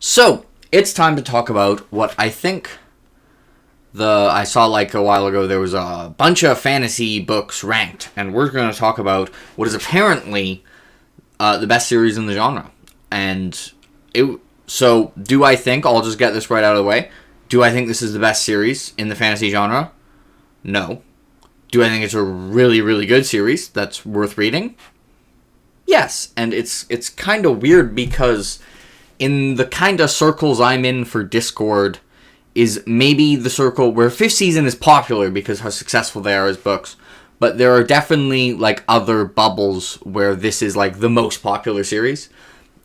So, it's time to talk about what I think I saw like a while ago there was a bunch of fantasy books ranked, and we're going to talk about what is apparently the best series in the genre. So, do I think, I'll just get this right out of the way, do I think this is the best series in the fantasy genre? No. Do I think it's a really, really good series that's worth reading? Yes, and it's kind of weird because in the kind of circles I'm in for Discord is maybe the circle where 5th season is popular because how successful they are as books, but there are definitely like other bubbles where this is like the most popular series,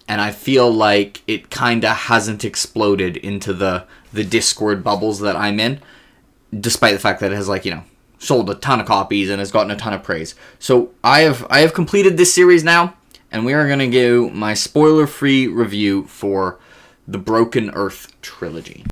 and I feel like it kind of hasn't exploded into the Discord bubbles that I'm in, despite the fact that it has sold a ton of copies and has gotten a ton of praise. So I have completed this series now, and we are going to give my spoiler-free review for the Broken Earth Trilogy.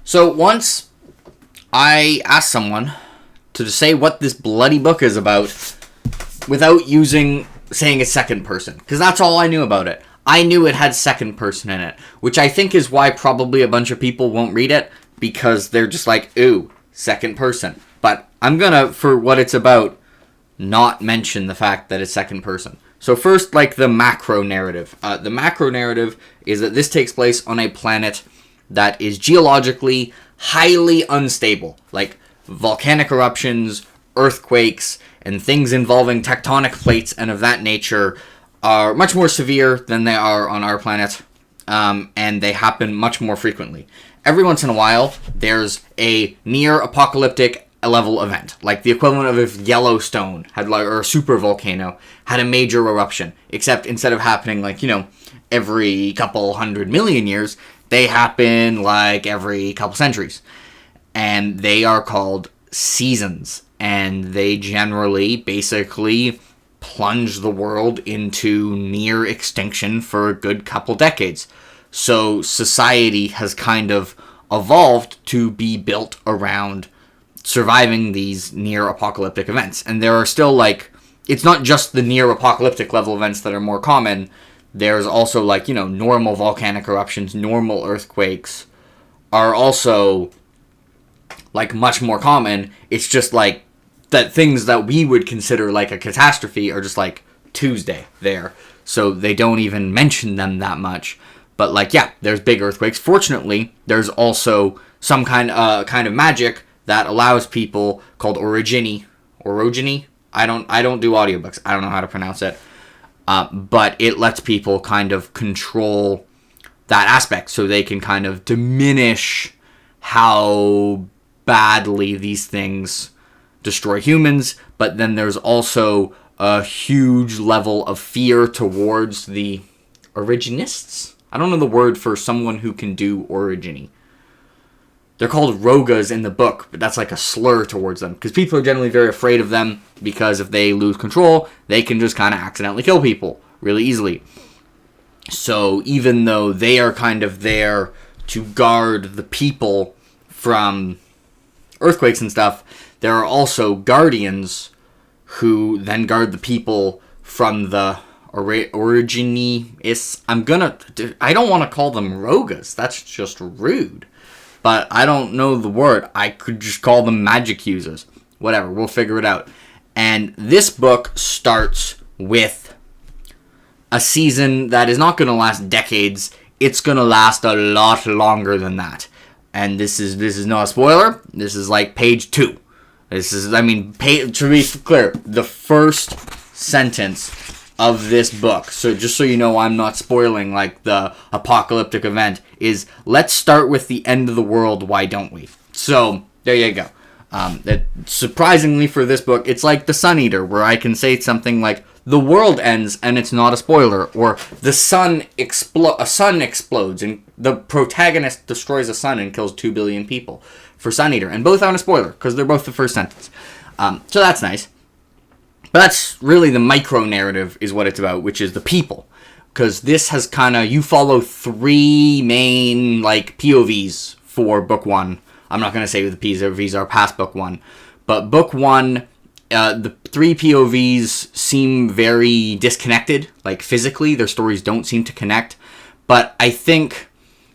So once I asked someone to say what this bloody book is about without saying it's second person, because that's all I knew about it. I knew it had second person in it, which I think is why probably a bunch of people won't read it, because they're just like, ooh, second person. But I'm gonna, for what it's about, not mention the fact that it's second person. So first, the macro narrative. The macro narrative is that this takes place on a planet that is geologically highly unstable, like volcanic eruptions, earthquakes, and things involving tectonic plates and of that nature are much more severe than they are on our planet, and they happen much more frequently. Every once in a while, there's a near-apocalyptic level event, like the equivalent of if Yellowstone had, or a super volcano had a major eruption, except instead of happening every couple 100 million years, they happen every couple centuries. And they are called seasons. And they generally basically plunge the world into near extinction for a good couple decades. So society has kind of evolved to be built around surviving these near apocalyptic events. And there are still it's not just the near apocalyptic level events that are more common. There's also normal volcanic eruptions, normal earthquakes are also much more common. It's just that things that we would consider a catastrophe are just Tuesday there. So they don't even mention them that much. But there's big earthquakes. Fortunately, there's also some kind of magic that allows people called orogeny. I don't do audiobooks. I don't know how to pronounce it. But it lets people kind of control that aspect so they can kind of diminish how badly these things destroy humans. But then there's also a huge level of fear towards the originists. I don't know the word for someone who can do orogeny. They're called rogas in the book, but that's a slur towards them. Because people are generally very afraid of them, because if they lose control, they can just kind of accidentally kill people really easily. So even though they are kind of there to guard the people from earthquakes and stuff, there are also guardians who then guard the people from the orogenists. I don't want to call them rogas. That's just rude. But I don't know the word. I could just call them magic users. Whatever, we'll figure it out. And this book starts with a season that is not going to last decades. It's going to last a lot longer than that. And this is not a spoiler. This is page 2. To be clear, the first sentence of this book, so just so you know I'm not spoiling the apocalyptic event, is let's start with the end of the world, why don't we? So there you go. Surprisingly for this book, it's like the Sun Eater, where I can say something like the world ends and it's not a spoiler, or the sun explodes and the protagonist destroys a sun and kills 2 billion people for Sun Eater, and both aren't a spoiler because they're both the first sentence. So that's nice. But that's really the micro narrative is what it's about, which is the people. because this has kind of, you follow 3 main, like, POVs for book 1. I'm not going to say who the POVs are past book 1, but book 1, the 3 POVs seem very disconnected, like, physically. Their stories don't seem to connect, but I think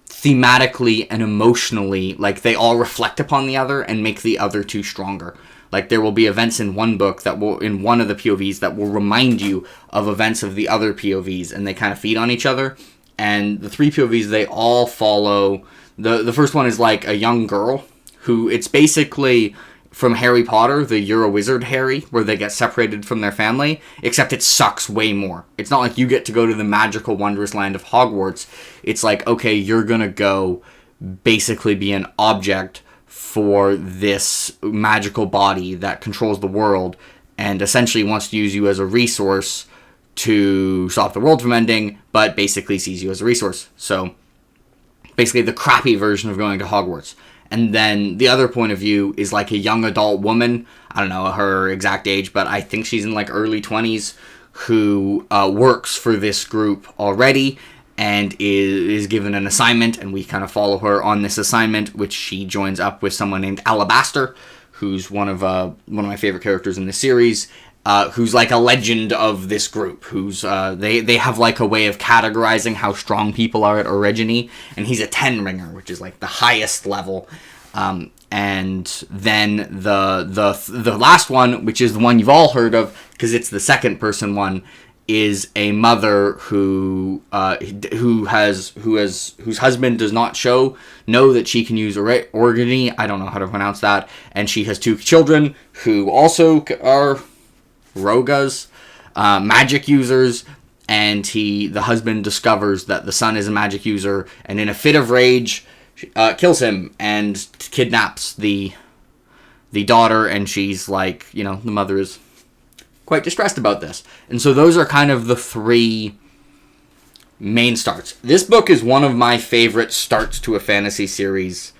thematically and emotionally, like, they all reflect upon the other and make the other 2 stronger. Like, there will be events in one book that will, in one of the POVs, that will remind you of events of the other POVs, and they kind of feed on each other. And the 3 POVs, they all follow, the first one is like a young girl who, it's basically from Harry Potter, the You're a Wizard Harry, where they get separated from their family, except it sucks way more. It's not like you get to go to the magical wondrous land of Hogwarts. It's like, okay, you're gonna go basically be an object for this magical body that controls the world and essentially wants to use you as a resource to stop the world from ending, but basically sees you as a resource. So basically the crappy version of going to Hogwarts. And then the other point of view is like a young adult woman, I don't know her exact age, but I think she's in like early 20s, who works for this group already and is given an assignment, and we kind of follow her on this assignment, which she joins up with someone named Alabaster, who's one of my favorite characters in the series, who's like a legend of this group, who's they have like a way of categorizing how strong people are at Origine, and he's a 10 ringer, which is like the highest level. And then the last one, which is the one you've all heard of because it's the second person one, is a mother whose husband does not know that she can use Origine. I don't know how to pronounce that. And she has 2 children who also are Rogas, magic users, and the husband discovers that the son is a magic user, and in a fit of rage, kills him and kidnaps the daughter, and she's like, the mother is quite distressed about this. And so those are kind of the 3 main starts. This book is one of my favorite starts to a fantasy series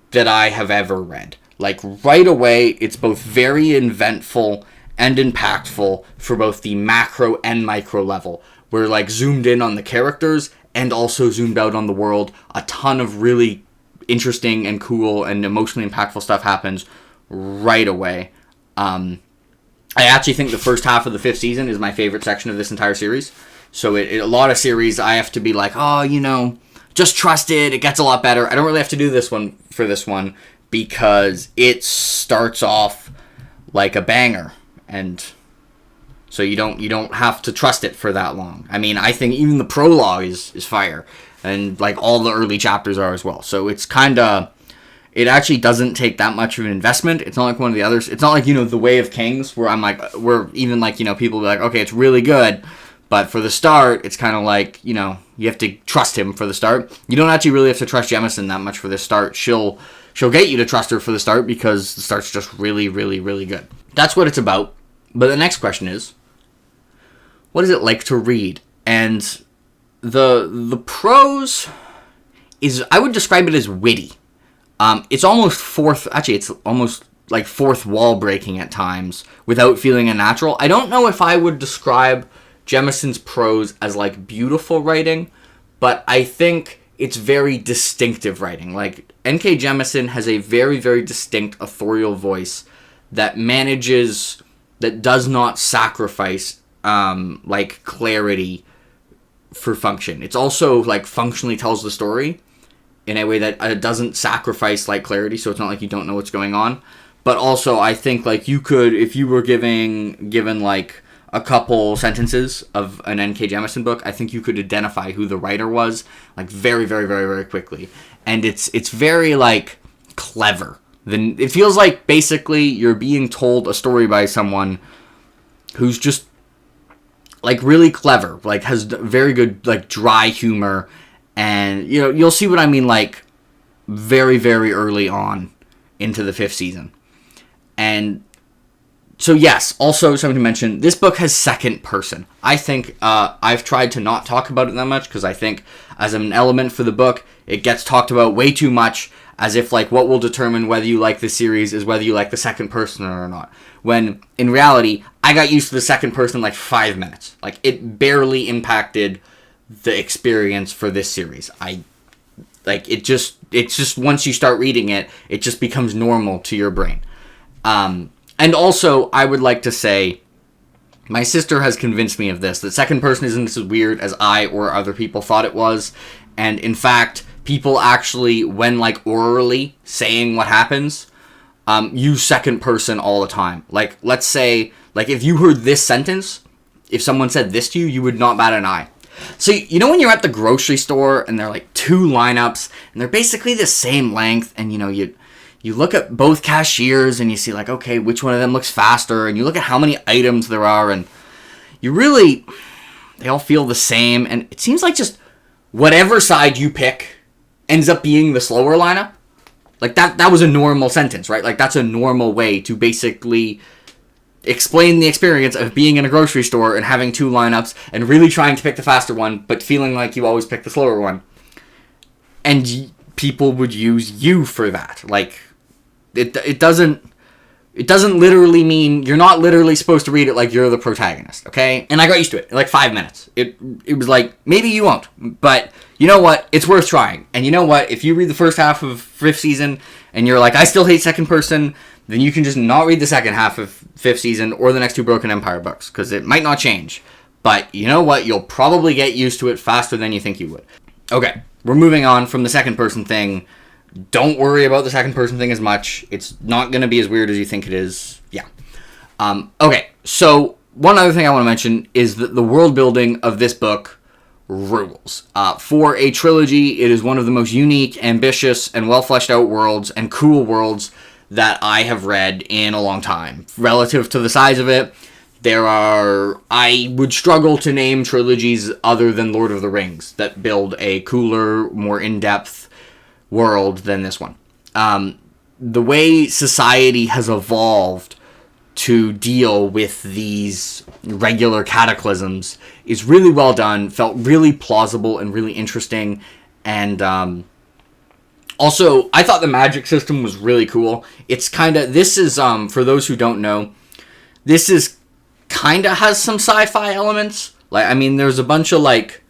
that I have ever read. Like, right away, it's both very inventful and impactful for both the macro and micro level. We're like zoomed in on the characters and also zoomed out on the world. A ton of really interesting and cool and emotionally impactful stuff happens right away. I actually think the first half of the 5th season is my favorite section of this entire series. So a lot of series I have to be like, just trust it. It gets a lot better. I don't really have to do this one for this one because it starts off like a banger. And so you don't have to trust it for that long. I mean, I think even the prologue is fire, and like all the early chapters are as well. So it's it actually doesn't take that much of an investment. It's not like one of the others. It's not like, The Way of Kings, where I'm like, people be like, okay, it's really good, but for the start, it's kind of like, you have to trust him for the start. You don't actually really have to trust Jemisin that much for the start. She'll get you to trust her for the start because the start's just really, really, really good. That's what it's about. But the next question is, what is it like to read? And the prose is, I would describe it as witty. It's almost fourth wall breaking at times without feeling unnatural. I don't know if I would describe Jemisin's prose as like beautiful writing, but I think it's very distinctive writing. Like, N.K Jemisin has a very, very distinct authorial voice that does not sacrifice like clarity for function. It's also like functionally tells the story in a way that doesn't sacrifice like clarity, so it's not like you don't know what's going on. But also, I think like you could, if you were given like a couple sentences of an N.K Jemisin book, I think you could identify who the writer was like very, very, very, very quickly. And it's very like clever. Then it feels like basically you're being told a story by someone who's just like really clever, like has very good like dry humor. And, you'll see what I mean, like, very, very early on into the 5th season. And so, yes, also something to mention, this book has second person. I think I've tried to not talk about it that much, because I think as an element for the book, it gets talked about way too much, as if, like, what will determine whether you like the series is whether you like the second person or not. When, in reality, I got used to the second person in, like, 5 minutes. Like, it barely impacted the experience for this series. It's just once you start reading it, it just becomes normal to your brain. And also, I would like to say, my sister has convinced me of this, that second person isn't as weird as I or other people thought it was. And in fact, people actually, when like orally saying what happens, use second person all the time. Like, let's say, like if you heard this sentence, if someone said this to you, you would not bat an eye. So, you know when you're at the grocery store and there are like two lineups and they're basically the same length, and you know, you look at both cashiers and you see like, okay, which one of them looks faster, and you look at how many items there are, and they all feel the same, and it seems like just whatever side you pick ends up being the slower lineup. Like that was a normal sentence, right? Like that's a normal way to basically explain the experience of being in a grocery store and having two lineups and really trying to pick the faster one, but feeling like you always pick the slower one. And people would use you for that. Like, it doesn't literally mean, you're not literally supposed to read it like you're the protagonist, okay? And I got used to it in like 5 minutes. It was like, maybe you won't, but you know what? It's worth trying. And you know what? If you read the first half of 5th season and you're like, I still hate second person, then you can just not read the second half of 5th season or the next 2 Broken Empire books, because it might not change. But you know what? You'll probably get used to it faster than you think you would. Okay, we're moving on from the second person thing. Don't worry about the second person thing as much. It's not going to be as weird as you think it is. Yeah. Okay, so one other thing I want to mention is that the world building of this book rules. For a trilogy, it is one of the most unique, ambitious, and well fleshed out worlds and cool worlds that I have read in a long time. Relative to the size of it, I would struggle to name trilogies other than Lord of the Rings that build a cooler, more in-depth world than this one. The way society has evolved to deal with these regular cataclysms is really well done, felt really plausible and really interesting, and also, I thought the magic system was really cool. It's this is, for those who don't know, this is has some sci-fi elements. Like, I mean, there's a bunch of, like,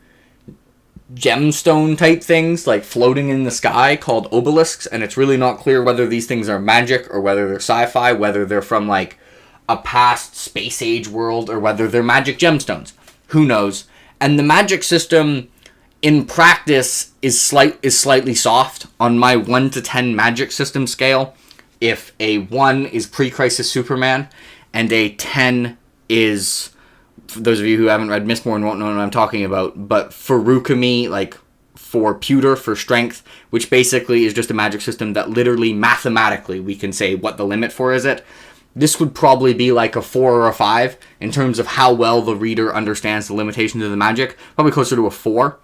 gemstone type things, like, floating in the sky called obelisks, and it's really not clear whether these things are magic or whether they're sci-fi, whether they're from, like, a past space age world or whether they're magic gemstones. Who knows? And the magic system, in practice, is slightly soft. On my 1 to 10 magic system scale, if a 1 is pre-Crisis Superman and a 10 is, for those of you who haven't read Mistborn won't know what I'm talking about, but Furukami, like for pewter, for strength, which basically is just a magic system that literally mathematically we can say what the limit for is it. This would probably be like a 4 or a 5 in terms of how well the reader understands the limitations of the magic. Probably closer to a 4.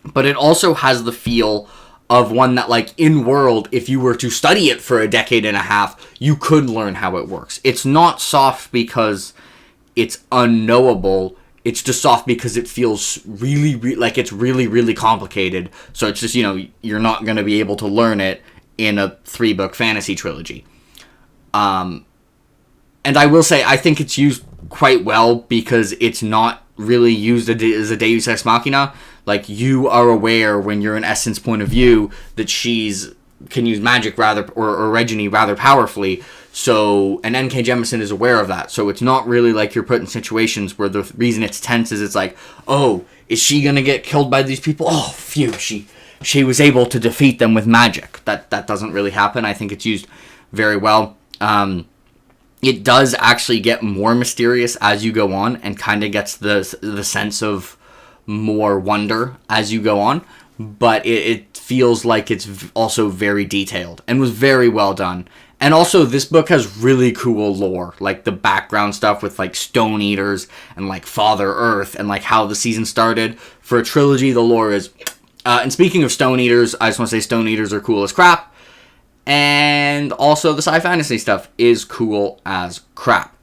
But it also has the feel of one that, like, in world, if you were to study it for a decade and a half, you could learn how it works. It's not soft because it's unknowable. It's just soft because it feels like it's really, really complicated. So it's just, you're not going to be able to learn it in a 3-book fantasy trilogy. And I will say, I think it's used quite well because it's not really used as a Deus Ex Machina. Like, you are aware when you're in Essence point of view that she's can use magic rather, or Reginy rather powerfully. So, and N.K Jemisin is aware of that. So it's not really like you're put in situations where the reason it's tense is it's like, oh, is she going to get killed by these people? Oh, phew, she was able to defeat them with magic. That doesn't really happen. I think it's used very well. It does actually get more mysterious as you go on and kind of gets the sense of more wonder as you go on, but it feels like it's also very detailed and was very well done. And also, this book has really cool lore, like the background stuff with like Stone Eaters and like Father Earth and like how the season started. For a trilogy, the lore is... and speaking of Stone Eaters, I just want to say Stone Eaters are cool as crap. And also the sci-fantasy stuff is cool as crap.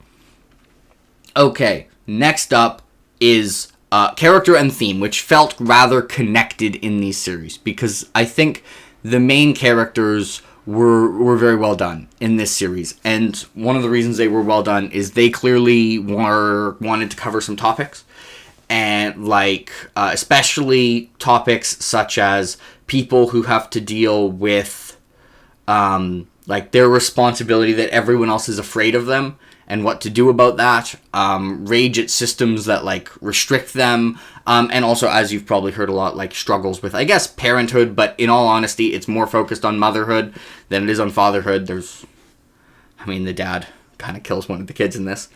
Okay, next up is character and theme, which felt rather connected in these series, because I think the main characters were very well done in this series. And one of the reasons they were well done is they clearly wanted to cover some topics. and like especially topics such as people who have to deal with like their responsibility that everyone else is afraid of them and what to do about that, rage at systems that like restrict them, and also, as you've probably heard a lot, like struggles with, I guess, parenthood, but in all honesty, it's more focused on motherhood than it is on fatherhood. The dad kind of kills one of the kids in this.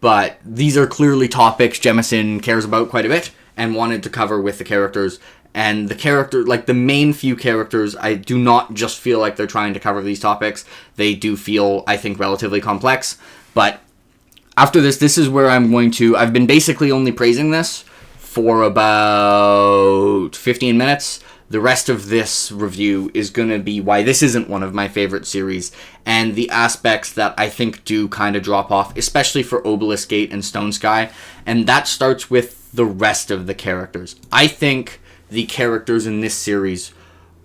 But these are clearly topics Jemisin cares about quite a bit and wanted to cover with the characters. And the character, like the main few characters, I do not just feel like they're trying to cover these topics. They do feel, I think, relatively complex. But after this is where I've been basically only praising this for about 15 minutes. The rest of this review is going to be why this isn't one of my favorite series, and the aspects that I think do kind of drop off, especially for Obelisk Gate and Stone Sky, and that starts with the rest of the characters. I think the characters in this series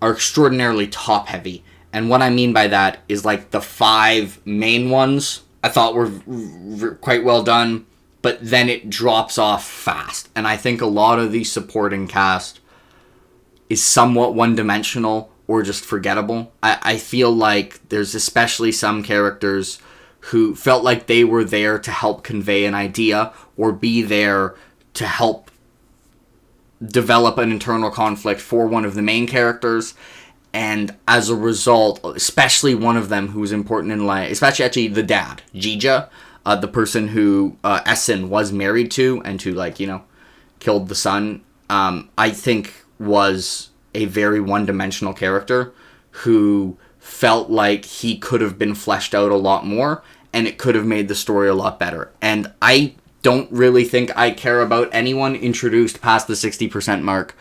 are extraordinarily top-heavy, and what I mean by that is like the 5 main ones I thought were quite well done, but then it drops off fast, and I think a lot of the supporting cast is somewhat one-dimensional or just forgettable. I feel like there's especially some characters who felt like they were there to help convey an idea or be there to help develop an internal conflict for one of the main characters, and as a result, especially one of them who's important in life, especially actually the dad, Jija, the person who Essen was married to and who killed the son, I think was a very one-dimensional character who felt like he could have been fleshed out a lot more, and it could have made the story a lot better. And I don't really think I care about anyone introduced past the 60% mark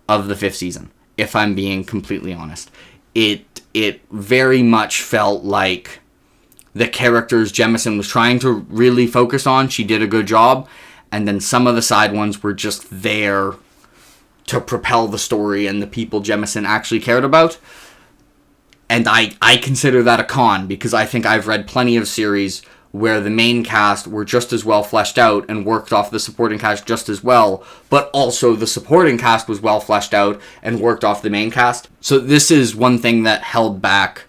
of the 5th season, if I'm being completely honest. It very much felt like the characters Jemisin was trying to really focus on, she did a good job, and then some of the side ones were just there to propel the story and the people Jemisin actually cared about. And I consider that a con, because I think I've read plenty of series where the main cast were just as well fleshed out and worked off the supporting cast just as well, but also the supporting cast was well fleshed out and worked off the main cast. So this is one thing that held back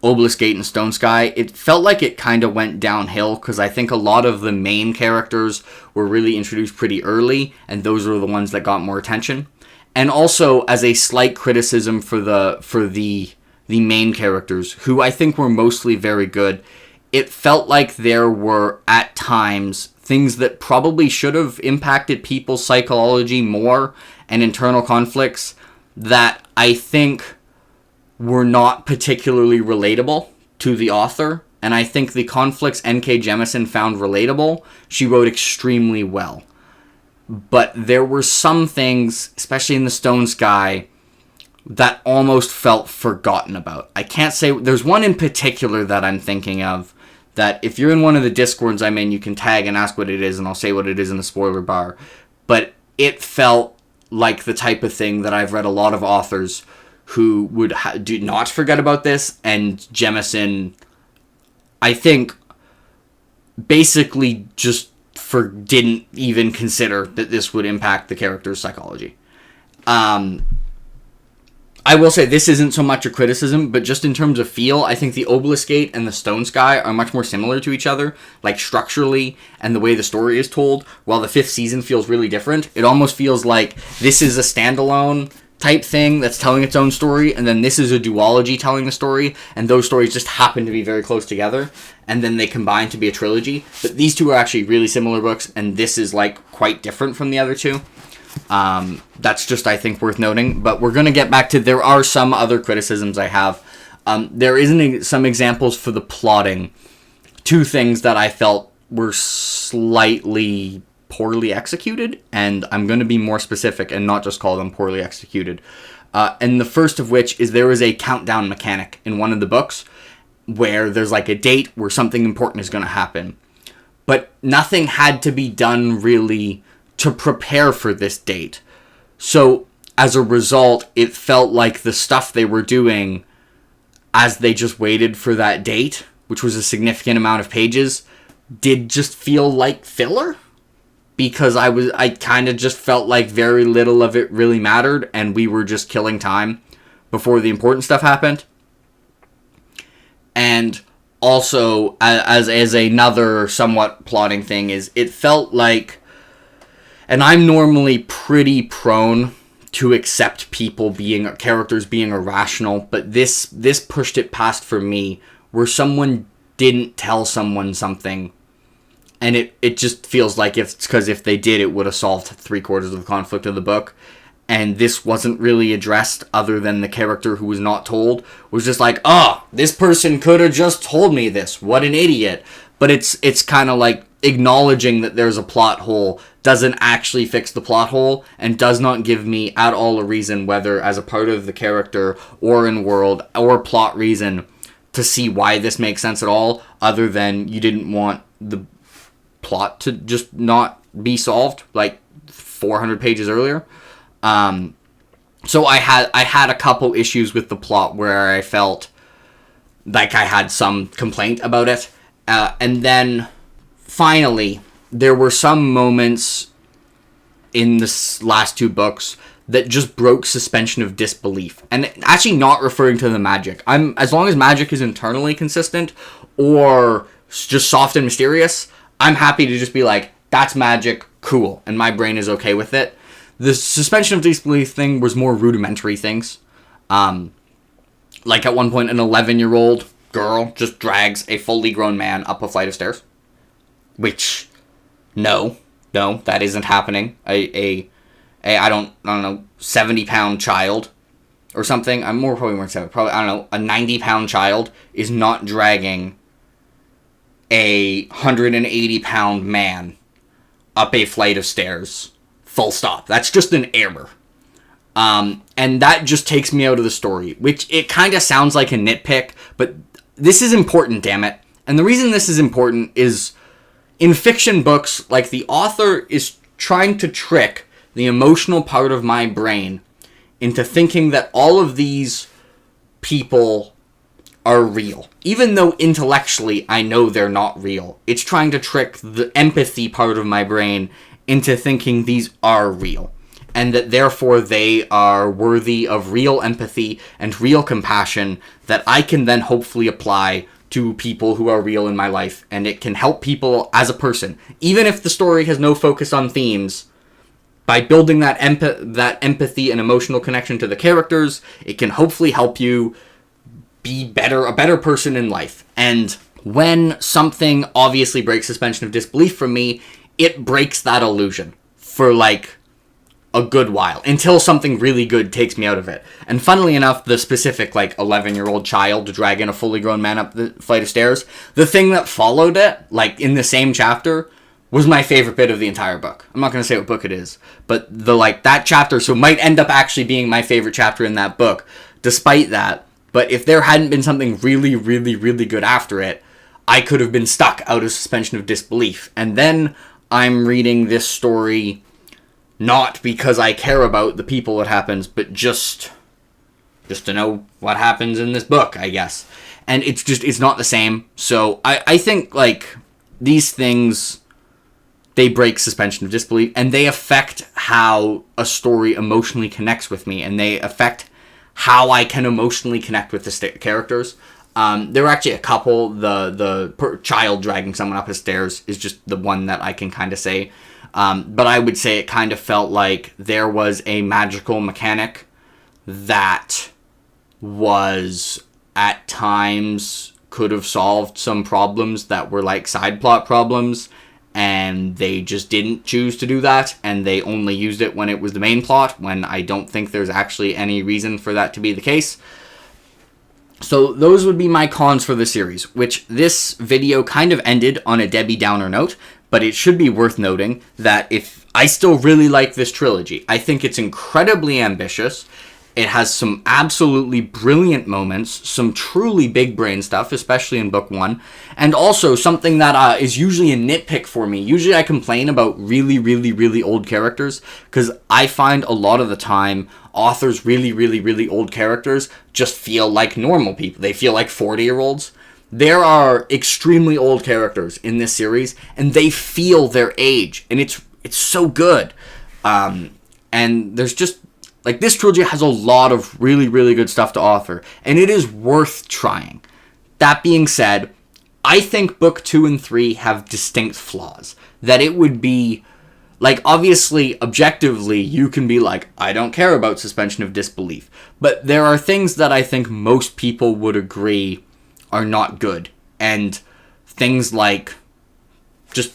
Obelisk Gate and Stone Sky. It felt like it kind of went downhill, because I think a lot of the main characters were really introduced pretty early, and those were the ones that got more attention. And also, as a slight criticism for the main characters, who I think were mostly very good, it felt like there were, at times, things that probably should have impacted people's psychology more and internal conflicts that I think were not particularly relatable to the author. And I think the conflicts N.K Jemisin found relatable, she wrote extremely well. But there were some things, especially in the Stone Sky, that almost felt forgotten about. I can't say... There's one in particular that I'm thinking of, that if you're in one of the Discords I'm in, you can tag and ask what it is, and I'll say what it is in the spoiler bar. But it felt like the type of thing that I've read a lot of authors who would do not forget about this, and Jemisin, I think, basically just didn't even consider that this would impact the character's psychology. I will say this isn't so much a criticism, but just in terms of feel, I think the Obelisk Gate and the Stone Sky are much more similar to each other, like structurally and the way the story is told, while the 5th season feels really different. It almost feels like this is a standalone type thing that's telling its own story, and then this is a duology telling the story, and those stories just happen to be very close together, and then they combine to be a trilogy. But these two are actually really similar books, and this is like quite different from the other two. That's just, I think, worth noting. But we're going to get back to, there are some other criticisms I have. There isn't some examples for the plotting. 2 things that I felt were slightly poorly executed, and I'm going to be more specific and not just call them poorly executed. And the first of which is there is a countdown mechanic in one of the books where there's like a date where something important is going to happen. But nothing had to be done really to prepare for this date. So as a result, it felt like the stuff they were doing as they just waited for that date, which was a significant amount of pages, did just feel like filler. because I kind of just felt like very little of it really mattered, and we were just killing time before the important stuff happened. And also, as another somewhat plotting thing, is it felt like, and I'm normally pretty prone to accept characters being irrational, but this pushed it past for me, where someone didn't tell someone something, and it just feels like it's because if they did, it would have solved 3/4 of the conflict of the book. And this wasn't really addressed, other than the character who was not told was just like, oh, this person could have just told me this. What an idiot. But it's kind of like acknowledging that there's a plot hole doesn't actually fix the plot hole, and does not give me at all a reason, whether as a part of the character or in world or plot reason, to see why this makes sense at all, other than you didn't want the plot to just not be solved like 400 pages earlier. So I had a couple issues with the plot where I felt like I had some complaint about it. And then finally, there were some moments in the last 2 books that just broke suspension of disbelief. And actually not referring to the magic. As long as magic is internally consistent or just soft and mysterious, I'm happy to just be like, that's magic, cool. And my brain is okay with it. The suspension of disbelief thing was more rudimentary things. Like at one point, an 11-year-old girl just drags a fully grown man up a flight of stairs. Which, no, that isn't happening. I don't know, 70-pound child or something. I'm probably more than 70. Probably, I don't know, a 90-pound child is not dragging a 180-pound man up a flight of stairs. Full stop. That's just an error. And that just takes me out of the story, which it kind of sounds like a nitpick, but this is important, damn it. And the reason this is important is, in fiction books, like, the author is trying to trick the emotional part of my brain into thinking that all of these people are real. Even though intellectually I know they're not real. It's trying to trick the empathy part of my brain into thinking these are real, and that therefore they are worthy of real empathy and real compassion that I can then hopefully apply to people who are real in my life, and it can help people as a person. Even if the story has no focus on themes, by building that empathy and emotional connection to the characters, it can hopefully help you be a better person in life. And when something obviously breaks suspension of disbelief from me, it breaks that illusion for, like, a good while, until something really good takes me out of it. And funnily enough, the specific, like, 11-year-old child dragging a fully grown man up the flight of stairs, the thing that followed it, like, in the same chapter, was my favorite bit of the entire book. I'm not going to say what book it is, but that chapter, so might end up actually being my favorite chapter in that book, despite that. But if there hadn't been something really, really, really good after it, I could have been stuck out of suspension of disbelief. And then I'm reading this story not because I care about the people it happens, but just to know what happens in this book, I guess. And it's not the same. So I think, like, these things, they break suspension of disbelief, and they affect how a story emotionally connects with me, and they affect how I can emotionally connect with the characters. There were actually a couple. The child dragging someone up his stairs is just the one that I can kind of say. But I would say it kind of felt like there was a magical mechanic that was, at times, could have solved some problems that were like side plot problems, and they just didn't choose to do that, and they only used it when it was the main plot, when I don't think there's actually any reason for that to be the case. So those would be my cons for the series, which this video kind of ended on a Debbie Downer note, but it should be worth noting that if I still really like this trilogy. I think it's incredibly ambitious. It has some absolutely brilliant moments, some truly big brain stuff, especially in book 1, and also something that is usually a nitpick for me. Usually I complain about really, really, really old characters, because I find a lot of the time authors' really, really, really old characters just feel like normal people. They feel like 40-year-olds. There are extremely old characters in this series, and they feel their age, and it's so good. And there's just, like, this trilogy has a lot of really, really good stuff to offer, and it is worth trying. That being said, I think book 2 and 3 have distinct flaws. That it would be, like, obviously, objectively, you can be like, I don't care about suspension of disbelief. But there are things that I think most people would agree are not good. And things like just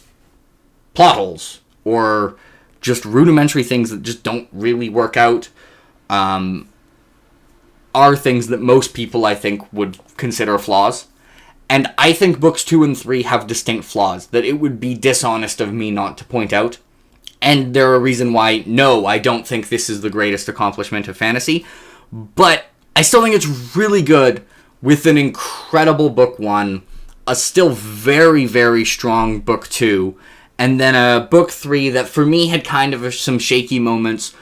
plot holes, or just rudimentary things that just don't really work out, are things that most people, I think, would consider flaws. And I think books 2 and 3 have distinct flaws that it would be dishonest of me not to point out. And they're a reason why, no, I don't think this is the greatest accomplishment of fantasy. But I still think it's really good, with an incredible book 1, a still very, very strong book 2, and then a book 3 that for me had kind of some shaky moments,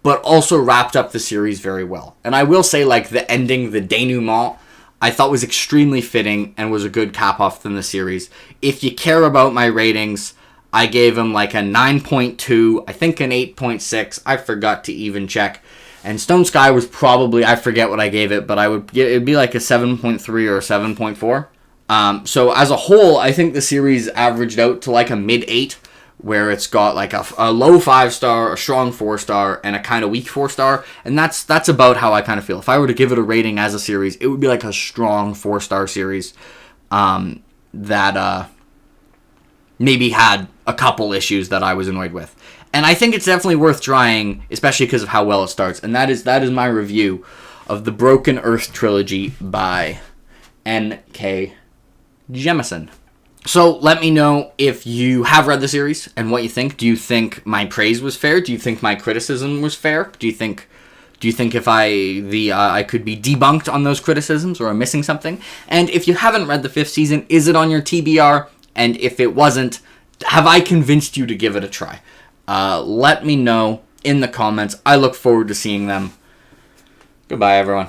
but also wrapped up the series very well. And I will say, like, the ending, the denouement, I thought was extremely fitting and was a good cap-off in the series. If you care about my ratings, I gave him like a 9.2, I think an 8.6, I forgot to even check. And Stone Sky was probably, I forget what I gave it, but it'd be like a 7.3 or a 7.4. So as a whole, I think the series averaged out to like a mid-8, where it's got like a low 5-star, a strong 4-star, and a kind of weak 4-star, and that's about how I kind of feel. If I were to give it a rating as a series, it would be like a strong 4-star series that maybe had a couple issues that I was annoyed with. And I think it's definitely worth trying, especially because of how well it starts. And that is my review of the Broken Earth trilogy by N.K Jemisin. So let me know if you have read the series and what you think. Do you think my praise was fair? Do you think my criticism was fair? Do you think if I could be debunked on those criticisms, or I'm missing something? And if you haven't read the 5th season, is it on your TBR? And if it wasn't, have I convinced you to give it a try? Let me know in the comments. I look forward to seeing them. Goodbye, everyone.